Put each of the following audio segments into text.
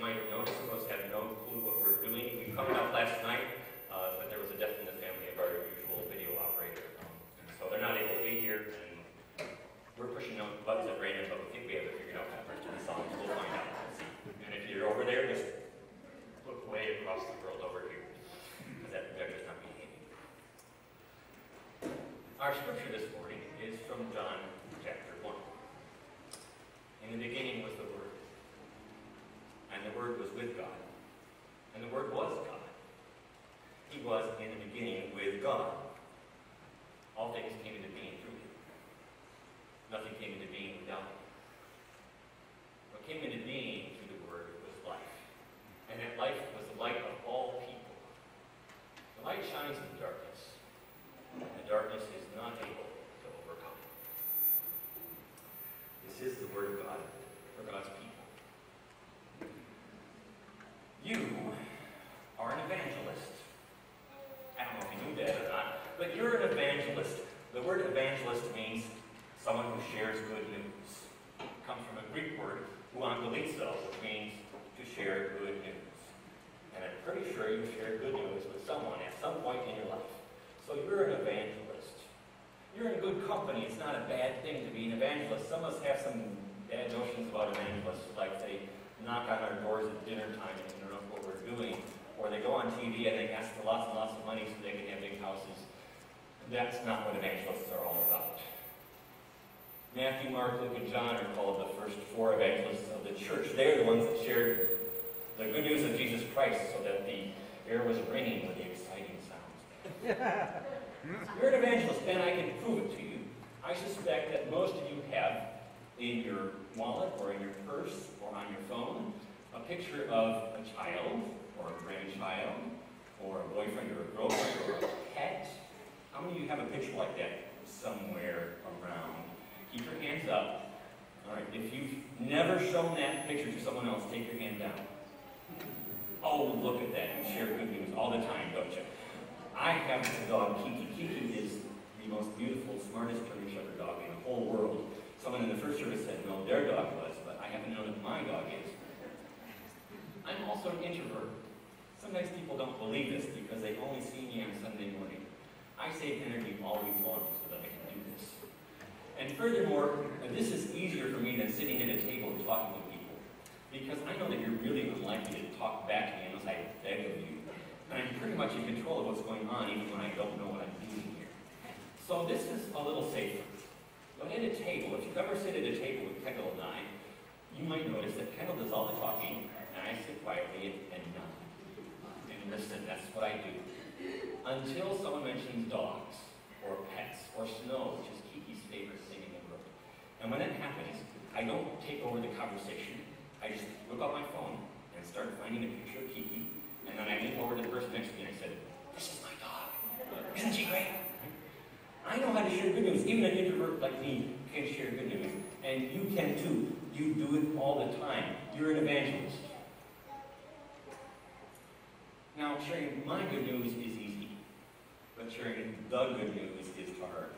might have noticed, some of us have no clue what we're doing. We found out last night, but there was a death in the family of our usual video operator. And so they're not able to be here, and we're pushing buttons at random, but we think we have it figured out how to do the songs. We'll find out. And if you're over there, just look way across the world over here, because that projector's not behaving. Our scripture this morning is from John chapter 1. In the beginning was the Word, and the Word was with God, and the Word was God. He was in the beginning with God. All things came into being through Him. Nothing came into being without Him. What came into being through the Word was life, and that life was the light of all people. The light shines in the darkness, and the darkness is not able to overcome it. This is the Word of God for God's people. You are an evangelist. I don't know if you knew that or not, but you're an evangelist. The word evangelist means someone who shares good news. It comes from a Greek word, euangelizo, which means to share good news. And I'm pretty sure you shared good news with someone at some point in your life. So you're an evangelist. You're in good company. It's not a bad thing to be an evangelist. Some of us have some bad notions about evangelists, like they knock on our doors at dinner time and they don't know what we're doing, or they go on TV and they ask for lots and lots of money so they can have big houses. That's not what evangelists are all about. Matthew, Mark, Luke, and John are called the first four evangelists of the church. They're the ones that shared the good news of Jesus Christ so that the air was ringing with the exciting sounds. You're an evangelist, and I can prove it to you. I suspect that most of you have in your wallet or in your purse or on your phone a picture of a child or a grandchild or a boyfriend or a girlfriend or a pet. How many of you have a picture like that somewhere around? Keep your hands up. All right, if you've never shown that picture to someone else, take your hand down. Oh, look at that. You share good news all the time, don't you? I have the dog Kiki. Kiki is the most beautiful, smartest German Shepherd dog in the whole world. Someone in the first service said, no, their dog was, but I happen to know that my dog is. I'm also an introvert. Sometimes people don't believe this because they only see me on Sunday morning. I save energy all week long so that I can do this. And furthermore, this is easier for me than sitting at a table and talking with people, because I know that you're really unlikely to talk back to me unless I beg of you. And I'm pretty much in control of what's going on even when I don't know what I'm doing here. So this is a little safer. But at a table, if you've ever sit at a table with Kendall and I, you might notice that Kendall does all the talking, and I sit quietly and nod. And listen, that's what I do. Until someone mentions dogs, or pets, or snow, which is Kiki's favorite thing in the world. And when that happens, I don't take over the conversation. I just whip out my phone and start finding a picture of Kiki, and then I lean over to the person next to me and I said, this is my dog. Isn't she great? I know how to share good news. Even an introvert like me can share good news. And you can too. You do it all the time. You're an evangelist. Now, sharing my good news is easy, but sharing the good news is hard.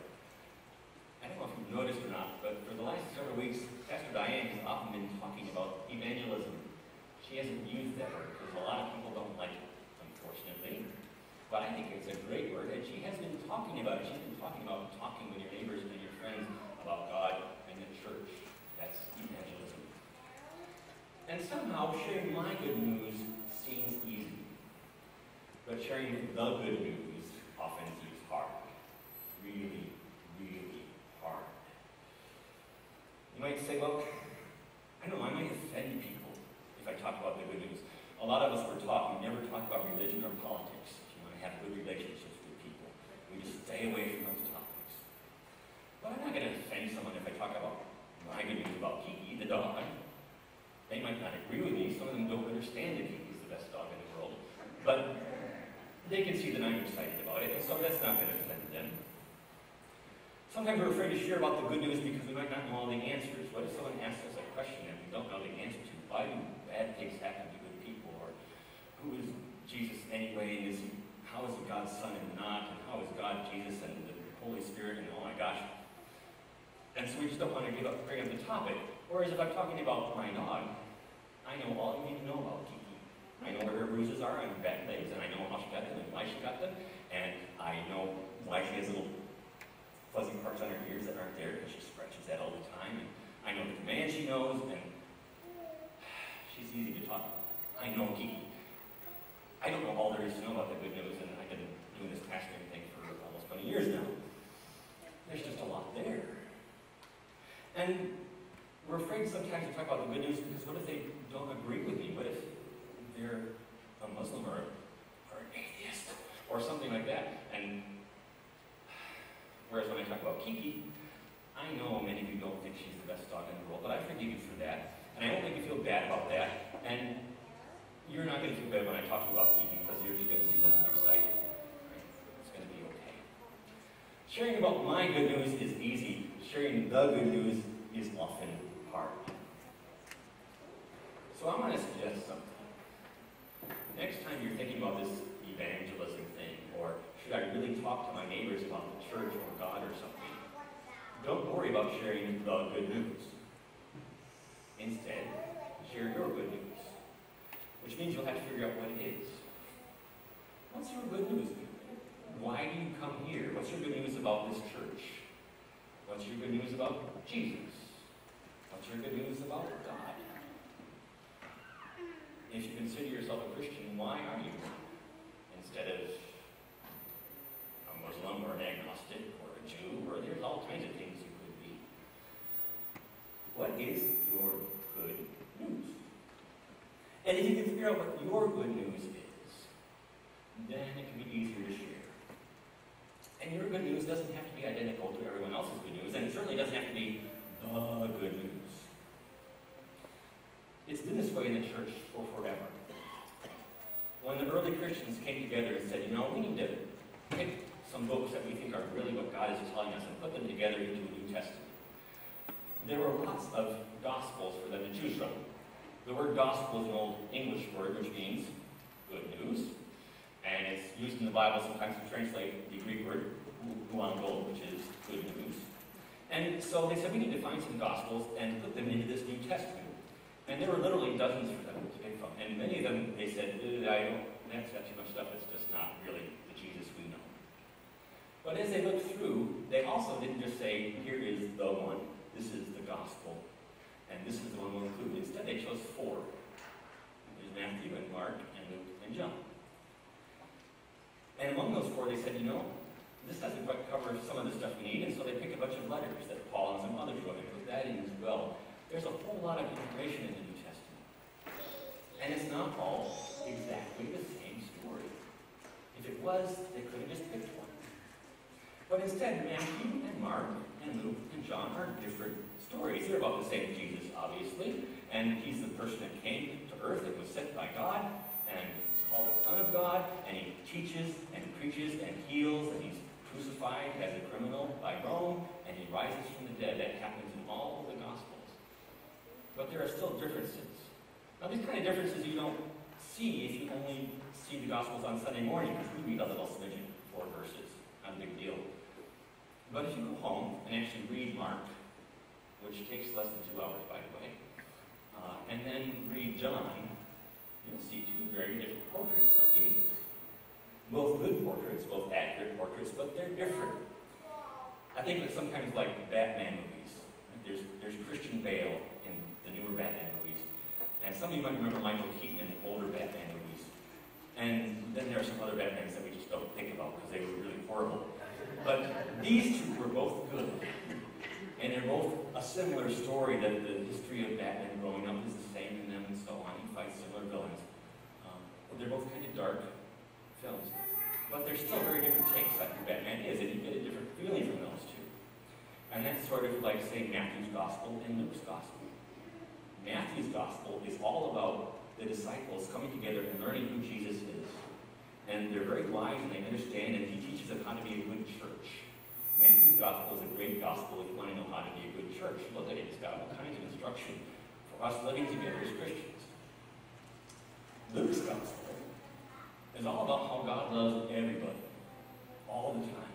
I don't know if you've noticed or not, but for the last several weeks, Pastor Diane has often been talking about evangelism. She hasn't used that word because a lot of people don't like it, unfortunately. But I think it's a great word, and she has been talking about it. She's been talking about talking with your neighbors and your friends about God and the church. That's evangelism. And somehow, sharing my good news seems easy. But sharing the good news often seems hard. Really, really hard. You might say, well, I don't know, I might offend people if I talk about the good news. A lot of us were taught we never talk about religion or politics. Have good relationships with people. We just stay away from those topics. But I'm not going to offend someone if I talk about my good news about Kiki, the dog. They might not agree with me. Some of them don't understand that Kiki's the best dog in the world. But they can see that I'm excited about it, and so that's not going to offend them. Sometimes we're afraid to share about the good news because we might not know all the answers. What if someone asks us a question that we don't know the answer to? Why do bad things happen to good people? Or who is Jesus anyway? And is he how is he God's Son and not? And how is God Jesus and the Holy Spirit? And oh my gosh. And so we just don't want to bring up the topic. Whereas if I'm talking about my dog, I know all you need to know about Kiki. I know where her bruises are on her back legs, and I know how she got them and why she got them, and I know why she has little fuzzy parts on her ears that aren't there because she scratches that all the time, and I know the commands she knows, and she's easy to talk about. I know Kiki. I don't know all there is to know about the good news, and I've been doing this pastoring thing for almost 20 years now. There's just a lot there. And we're afraid sometimes to talk about the good news because what if they don't agree with me? What if they're a Muslim or an atheist or something like that? And whereas when I talk about Kiki, I know many of you don't think she's the best dog in the world, but I forgive you for that. And I don't make you feel bad about that. And you're not going to feel bad when I talk about Kiki because you're just going to see that I'm excited. Right? It's going to be okay. Sharing about my good news is easy. Sharing the good news is often hard. So I'm going to suggest something. Next time you're thinking about this evangelism thing, or should I really talk to my neighbors about the church or God or something, don't worry about sharing the good news. Instead, share your good news, which means you'll have to figure out what it is. What's your good news? Why do you come here? What's your good news about this church? What's your good news about Jesus? What's your good news about God? If you consider yourself a Christian, why are you one? Instead of a Muslim or an agnostic or a Jew, or there's all kinds of things you could be. What is your good news? And if you can figure out what your good news is, then it can be easier to share. And your good news doesn't have to be identical to everyone else's good news, and it certainly doesn't have to be the good news. It's been this way in the church for forever. When the early Christians came together and said, we need to pick some books that we think are really what God is telling us and put them together into a New Testament, there were lots of gospels for them to choose from. The word gospel is an old English word which means good news, and it's used in the Bible sometimes to translate the Greek word euangel, which is good news. And so they said, we need to find some gospels and put them into this New Testament. And there were literally dozens for them to pick from. And many of them, they said, that's got too much stuff, it's just not really the Jesus we know. But as they looked through, they also didn't just say, here is the one, this is the gospel, and this is the one we'll include. Instead, they chose 4. There's Matthew and Mark and Luke and John. And among those 4, they said, this doesn't quite cover some of the stuff we need, and so they picked a bunch of letters that Paul and some others wrote and put that in as well. There's a whole lot of information in the New Testament. And it's not all exactly the same story. If it was, they could have just picked one. But instead, Matthew and Mark and Luke and John are different stories. They're about the same Jesus, obviously, and he's the person that came to earth and was sent by God, and he's called the Son of God, and he teaches and preaches and heals, and he's crucified as a criminal by Rome, and he rises from the dead. That happens in all of the Gospels. But there are still differences. Now, these kind of differences you don't see if you only see the Gospels on Sunday morning, because we read a little smidgen, 4 verses, not a big deal. But if you go home and actually read Mark, which takes less than 2 hours, by the way, and then read John, you'll see 2 very different portraits of Jesus. Both good portraits, both accurate portraits, but they're different. I think it's sometimes like Batman movies. There's Christian Bale in the newer Batman movies. And some of you might remember Michael Keaton in the older Batman movies. And then there are some other Batmans that we just don't think about because they were really horrible. But these 2 were both good. And they're both a similar story, that the history of Batman growing up is the same in them and so on. He fights similar villains. But they're both kind of dark films. But they're still very different takes like who Batman is, and you get a different feeling from those 2. And that's sort of like, say, Matthew's Gospel and Luke's Gospel. Matthew's Gospel is all about the disciples coming together and learning who Jesus is. And they're very wise and they understand, and he teaches them how to be a good church. Matthew's Gospel is a great gospel if you want to know how to be a good church. Look at it, it's got all kinds of instruction for us living together as Christians. Luke's Gospel is all about how God loves everybody, all the time,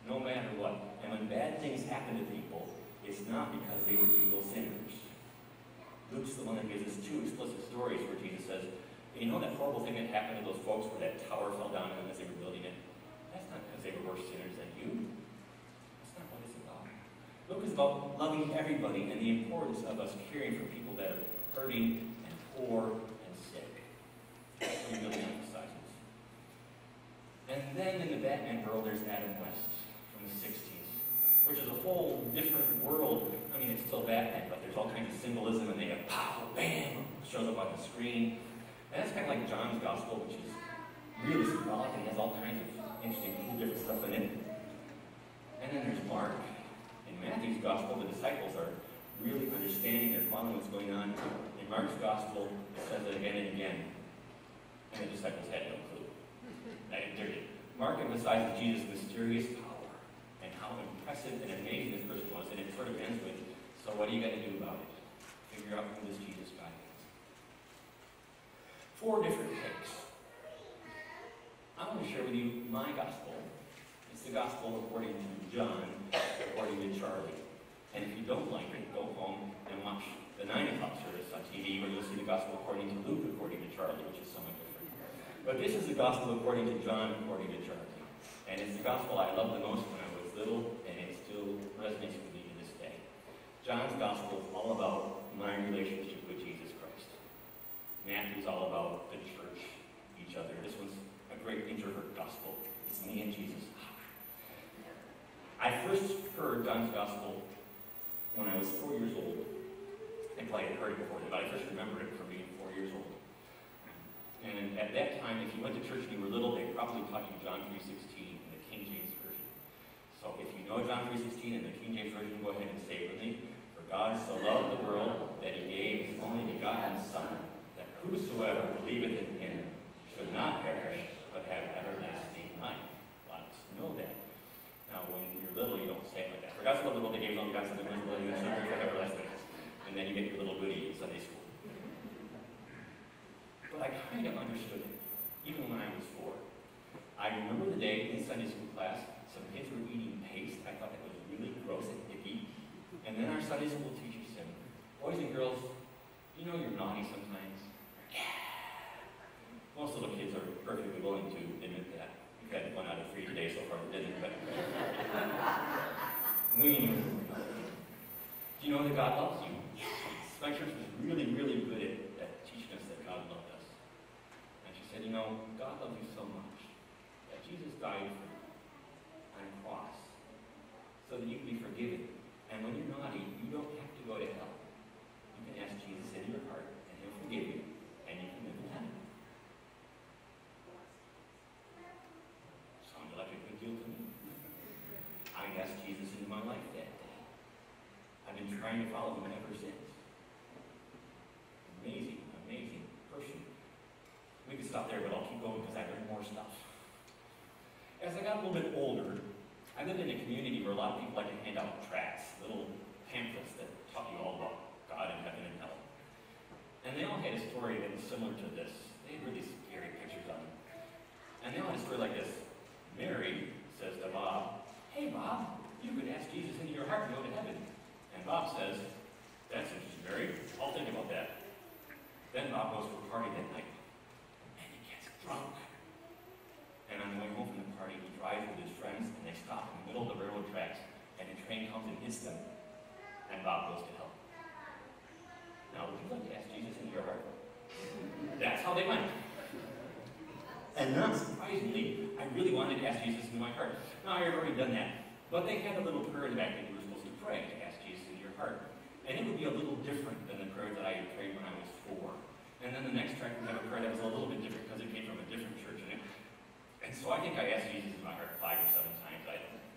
no matter what. And when bad things happen to people, it's not because they were evil sinners. Luke's the one that gives us 2 explicit stories stories where Jesus says, you know that horrible thing that happened to those folks where that tower fell down on them as they were building it? That's not because they were worse sinners than you. That's not what it's about. Luke is about loving everybody and the importance of us caring for people that are hurting and poor and sick. That's what he really emphasizes. And then in the Batman world, there's Adam West from the 60s, which is a whole different world. I mean, it's still Batman, but there's all kinds of symbolism, and they have pow, bam, shows up on the screen. And that's kind of like John's Gospel, which is really symbolic and has all kinds of interesting, cool, different stuff in it. And then there's Mark. In Matthew's Gospel, the disciples are really understanding, they're following what's going on. In Mark's Gospel, it says it again and again, and the disciples had no clue. Mark emphasizes Jesus' mysterious power and how impressive and amazing this person was, and it sort of ends with, so what are you going to do about it? Figure out who this Jesus guy is. 4 different takes. I want to share with you my gospel. It's the gospel according to John, according to Charlie. And if you don't like it, go home and watch the 9 o'clock service on TV, where you'll see the gospel according to Luke, according to Charlie, which is somewhat different. But this is the gospel according to John, according to Charlie. And it's the gospel I loved the most when I was little, and it still resonates with me to this day. John's gospel is all about my relationship with Jesus Christ. Matthew's all about the church, each other. This one's a great introvert gospel. It's me and Jesus. I first heard John's gospel when I was 4 years old. I probably had heard it before, but I first remember it from being 4 years old. And at that time, if you went to church and you were little, they probably taught you John 3:16 in the King James Version. So if you know John 3:16 in the King James Version, go ahead and say it with me. For God so loved the world that he gave his only begotten Son, that whosoever believeth in him should not perish, but have everlasting life. Let's know that. Now, when you're little, you don't say it like that. For God so loved the world that he gave his only begotten Son, that whosoever believeth in him should not perish, but have everlasting life. And then you get your little goodie in Sunday school. But I kind of understood it, even when I was 4. I remember the day in Sunday school class, some kids were eating paste. I thought that was really gross and icky. And then our Sunday school teacher said, boys and girls, you know you're naughty sometimes. Yeah. Most little kids are perfectly willing to admit that. We've had 1 out of 3 today so far that didn't, but we knew we were naughty. Do you know that God loves you? Yes. My church was really, really good at teaching us that God loved us. And she said, you know, God loves you so much that Jesus died for you on a cross so that you can be forgiven. And when you're naughty, you don't have to go to hell. You can ask Jesus into your heart, and he'll forgive you, and you can live in heaven. Sounded like a good deal to me. I asked Jesus into my life that day. I've been trying to follow him ever since. Amazing, amazing person. We could stop there, but I'll keep going because I learned more stuff. As I got a little bit older, I lived in a community where a lot of people like to hand out tracts, little pamphlets that taught you all about God and heaven and hell. And they all had a story that was similar to this. They had really scary pictures on them. And they all had a story like this. Mary says to Bob, hey Bob, you could ask Jesus into your heart and go to heaven. And Bob says, that's interesting, Mary. I'll think about that. Then Bob goes to a party that night. And he gets drunk. And on the way home from the party, he drives with his friends, and they stop in the middle of the railroad tracks, and a train comes and hits them, and Bob goes to hell. Now, would you like to ask Jesus into your heart? That's how they went. And not surprisingly, I really wanted to ask Jesus into my heart. Now, I had already done that, but they had a little prayer in the back that you were supposed to pray to ask Jesus into your heart. And it would be a little different than the prayer that I had prayed when I was 4. And then the next track would have a prayer that was a little bit different because it came from a different church. And so I think I asked Jesus in my heart 5 or 7 times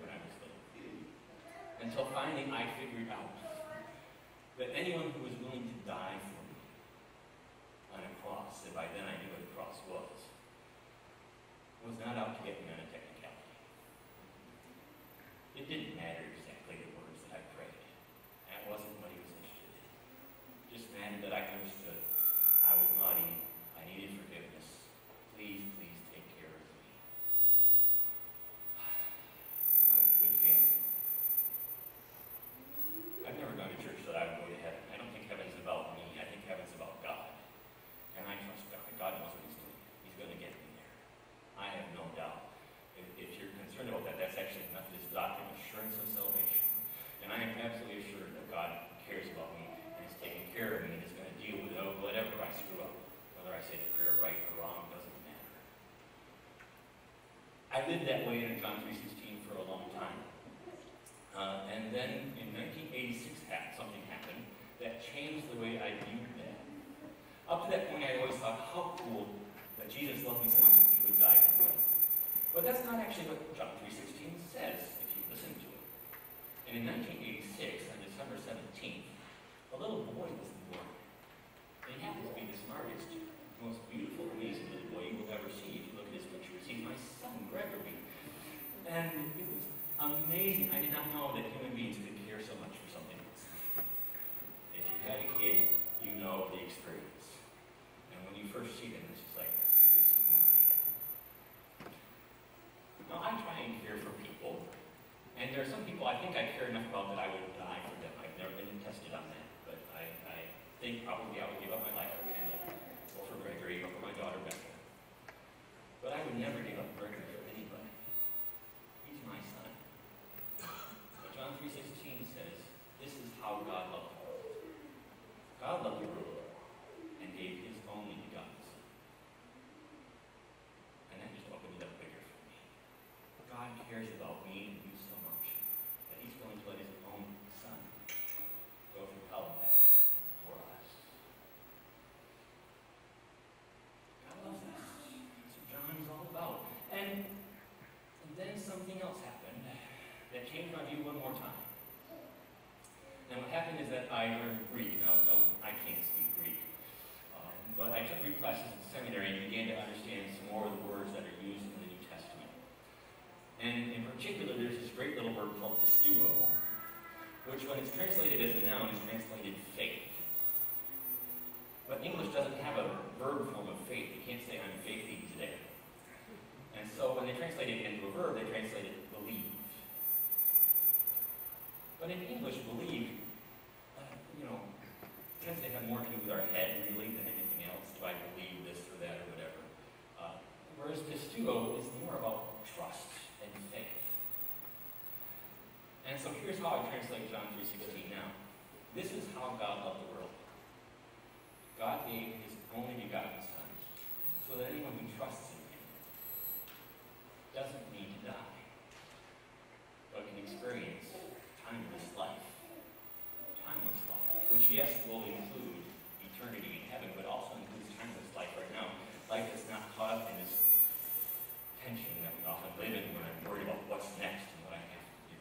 when I was little. Until finally I figured out that anyone who was willing to die for me on a cross, and by then I knew what a cross was not out to get me on a technicality. It didn't matter exactly the words that I prayed. That wasn't what he was interested in. It just mattered that I understood I was naughty, I needed forgiveness. Please, please take care of me. That was a good feeling. I've never gone to church that I would go to heaven. I don't think lived that way in John 3:16 for a long time. And then in 1986, something happened that changed the way I viewed that. Up to that point, I always thought, how cool that Jesus loved me so much that he would die for me. But that's not actually what John 3:16 says, if you listen to it. And in 1986, on December 17th, a little boy was born. And he happens to be the smartest, most beautiful, amazing little boy you will ever see if you look at his pictures. He's my son, Gregory. And it was amazing. I did not know that human beings could care so much for something else. If you had a kid, you know the experience. And when you first see them, it's just like, this is mine. Now, I try and care for people. And there are some people I think I care enough about that I would die for them. I've never been tested on that. But I think probably I would give up my life for Kendall, or for Gregory, or for my daughter, Becca. But I would never give up Gregory for anybody. He's my son. But John 3:16 says, this is how God loved the world. God loved the world and gave his only begotten son. And that just opened it up bigger for me. God cares about me and you so much that he's willing to let his own son go through hell and back for us. God loves us. That's what John is all about. And then something else happened that changed my view one more time. And what happened is that I learned Greek. Now, I can't speak Greek. But I took Greek classes in seminary and began to understand some more of the words that are used in the New Testament. And in particular, there's this great little word called pistuo, which when it's translated as a noun is translated faith. But English doesn't have a verb form of faith. You can't say, I'm faithing today. And so when they translate it into a verb, they translate it believe. But in English, believe, tends to have more to do with our head, really, than anything else. Do I believe this or that or whatever? Whereas pistuo is more about trust and faith. And so here's how I translate John 3:16 now. This is how God loved the world. God gave his only begotten son, so that anyone who trusts in him doesn't need to die, but can experience timeless life. Timeless life, which yes, will include eternity in heaven, but also includes timeless life right now. Life that's not caught up in this tension that we often live in when I'm worried about what's next and what I have to do.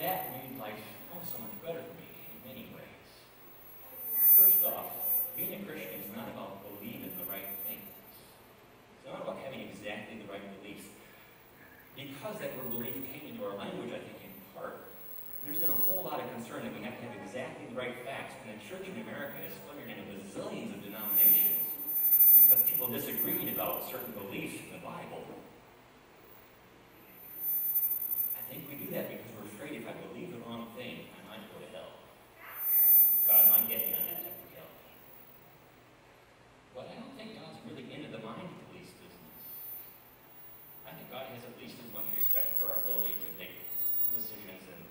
That made life so much better for me in many ways. First off, being a Christian is not about believing the right things. It's not about having exactly the right beliefs. Because that word belief came into our language, I think, in part, there's been a whole lot of concern that we have to have exactly the right facts. And the church in America has splintered into bazillions of denominations because people disagreed about certain beliefs in the Bible. I think we do that because we're afraid if I believe the wrong thing, I might go to hell. God might get me on that technicality. But I don't think God's really into the mind police business. I think God has at least as much respect for our ability to make decisions and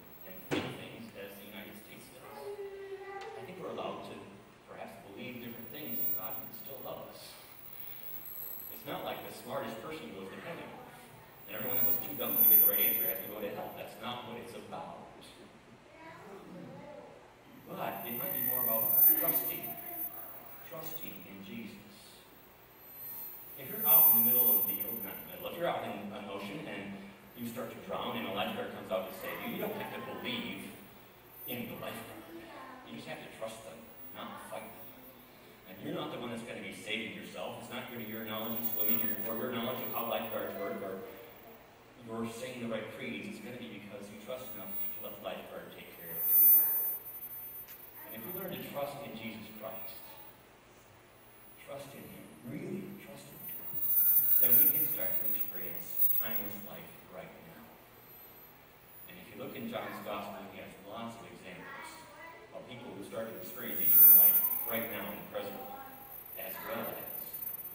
think things as the United States does. I think we're allowed to perhaps believe different things and God can still love us. It's not like the smartest person goes to heaven and everyone that was too dumb to get the right answer has to go to hell. That's not what it's about. But it might be more about trusting in Jesus. If you're out in the middle of the ocean, if you're out in an ocean and you start to drown and a lifeguard comes out to save you, you don't have to believe in the lifeguard. You just have to trust them, not fight them. And you're not the one that's going to be saving yourself. It's not going to be your knowledge of swimming or your knowledge of how lifeguards work or you're saying the right creeds. It's going to be because you trust enough to let the lifeguard take care of you. And if we learn to trust in Jesus Christ, trust in him, really trust in him, then we can start to experience timeless life right now. And if you look in John's Gospel, he has lots of examples of people who start to experience eternal life right now in the present, as well as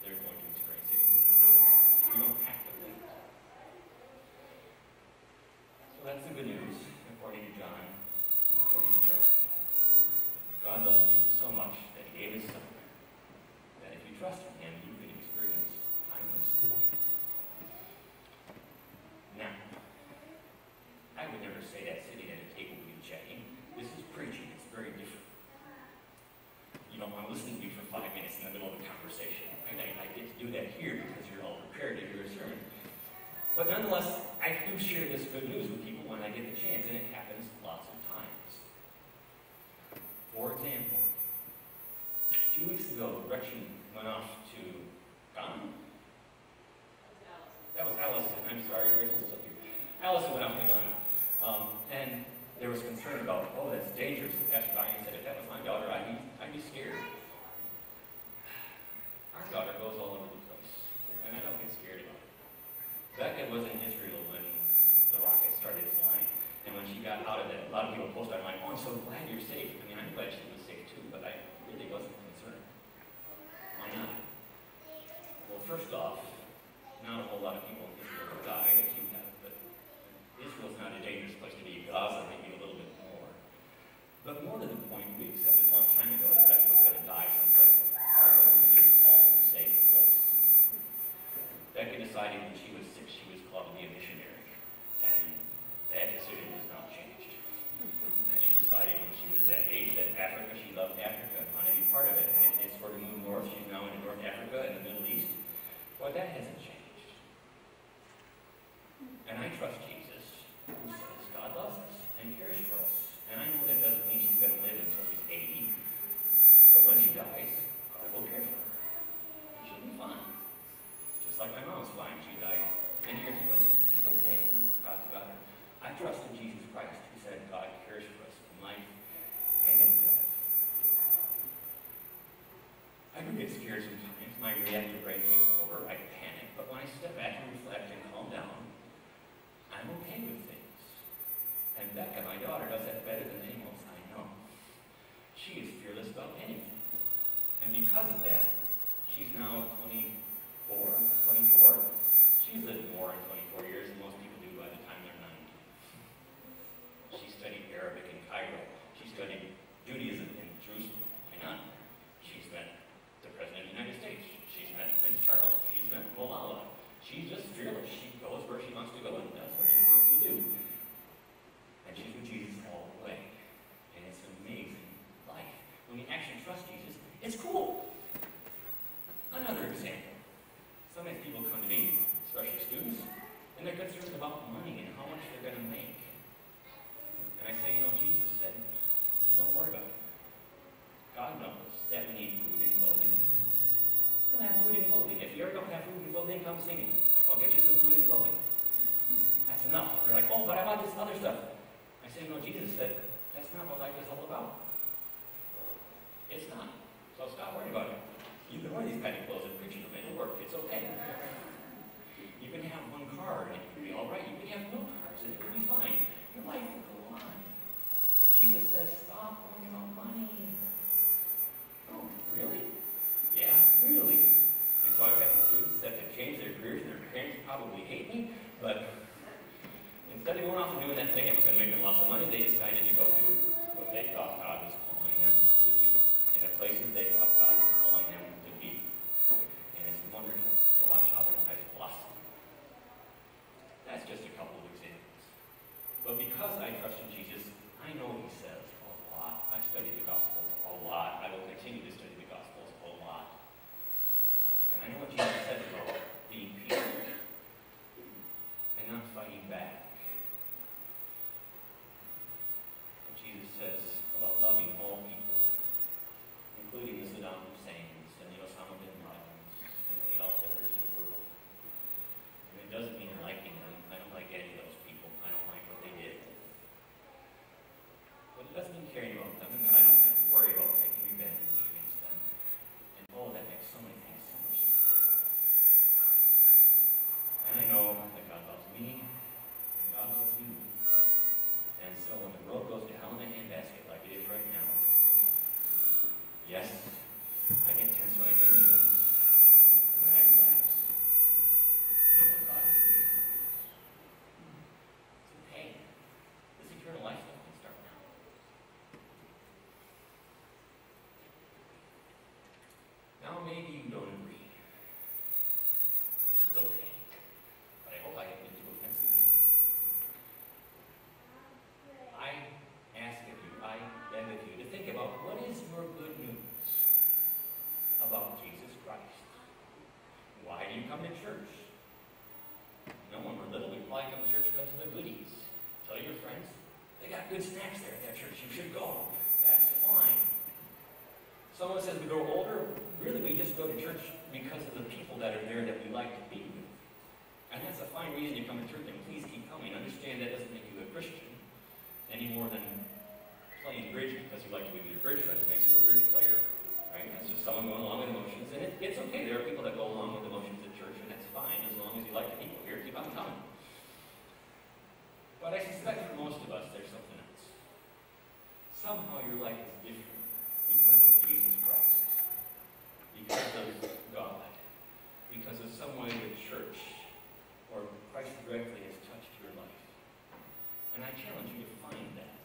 they're going to experience it in the future. You don't have to wait. So that's the good news, according to John, according to Charlie. God loves you so nonetheless, I do share this good news with people when I get the chance, and it happens lots of times. For example, 2 weeks ago, Gretchen went off to Ghana. That was Allison. I'm sorry, Gretchen's still here. Allison went off to Ghana. And there was concern about, oh, that's dangerous. And Pastor Diane said, if that was my daughter, I'd be scared. Our daughter goes all over the place, and I don't get scared about it. Becca was in Israel when the rocket started flying, and when she got out of it, a lot of people posted, I'm like, oh, I'm so glad you're safe. I mean, I'm glad she was safe too, but I really wasn't concerned. Why not? Well, first off, not a whole lot of people in Israel have died, if you have, but Israel's not a dangerous place to be. Gaza maybe a little bit more. But more to the point, we accepted a long time ago that Becca was going to die someplace. Our was going to be a calm, safe place. Becca decided when she was 6 she was called to be a missionary. And that decision has not changed. And she decided when she was that age that Africa, she loved Africa and wanted to be part of it. And it's sort of moved north. She's now in North Africa and the Middle East. Well, that hasn't changed. And I trust Jesus, who says God loves us and cares for us. And I know that doesn't mean she's going to live until she's 80. But when she dies, God will care for her. She'll be fine. Just like my mom's fine. She died 10 years ago. She's okay. God's got her. I trust in Jesus Christ, who said God cares for us in life and in death. I do get scared sometimes. My reactive brain takes over. I panic. But when I step back and reflect and calm down, I'm okay with things. And Becca, my daughter, does that better than anyone else I know. She is fearless about anything. And because of that, she's now 24. She's lived more than 24 years than most people do by the time they're 90. She studied Arabic in Cairo. She studied Judaism in Jerusalem. Why not? She's met the President of the United States. She's met Prince Charles. She's met Malala. She's just fearless. She goes where she wants to go and does what she wants to do. And she's with Jesus all the way. And it's an amazing life. When you actually trust Jesus, it's cool. Another example. Sometimes people come to me, especially students, and they're concerned about money and how much they're going to make. And I say, Jesus said, don't worry about it. God knows that we need food and clothing. We'll have food and clothing. If you ever don't have food and clothing, come see me. I'll get you some food and clothing. That's enough. They're like, oh, but I want this other stuff. I say, no, Jesus said, that's not what life is all about. It's not. So stop worrying about it. You can wear these kind of clothes and preach them. It'll work. It's okay. You can have one car and it will be all right. You can have no cars and it will be fine. Your life will go on. Jesus says, stop worrying about money. Oh, really? Yeah, really. And so I've got some students that have changed their careers and their parents probably hate me, but instead of going off and doing that thing that was going to make them lots of money, they decided to go do what they thought God was calling them to do. In the places they thought God was calling them to be. And it's wonderful to watch how their lives blossom. That's just a couple of examples. But because I trust in Jesus, I know He says a lot. I've studied the Gospels a lot. I will continue to study the Gospels a lot. And I know what Jesus said about being peaceful and not fighting back. What Jesus Some of us, as we grow older, really we just go to church because of the people that are there that we like to be with. And that's a fine reason you come to church, and please keep coming. Understand that doesn't make you a Christian any more than playing bridge because you like to be with your bridge friends makes you a bridge player. Right? That's just someone going along with emotions. And it's okay. There are people that go along with emotions at church, and that's fine as long as you like the people here. Keep on coming. But I suspect for most of us, there's something else. Somehow your life is different because of Jesus Christ. Because of God. Because of some way the church or Christ directly has touched your life. And I challenge you to find that.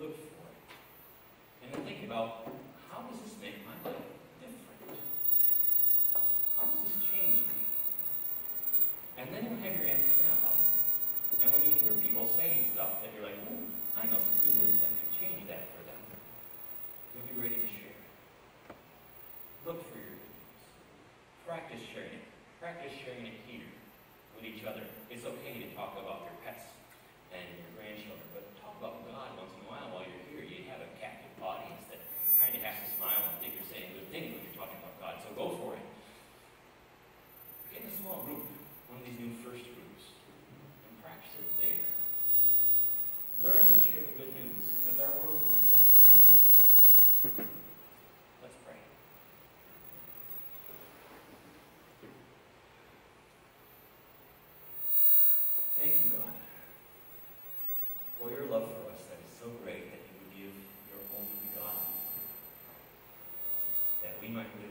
Look for it. And then think about, how does this make my life different? How does this change me? And then you have your antenna up. And when you hear people saying stuff that you're like, oh, I know some good news that could change that for them, you'll be ready to share. Look for your good news. Practice sharing it. Practice sharing it here with each other. It's okay to talk about your pets and your grandchildren, but talk about God once in a while you're here. You have a captive audience that kind of has to smile and think you're saying good things when you're talking about God, so go for it. Get in a small group, one of these new first groups, and practice it there. Learn to share the good news, because our world desperately needs it. Let's pray. Thank you, God, for your love for us that is so great that you would give your only begotten, that we might live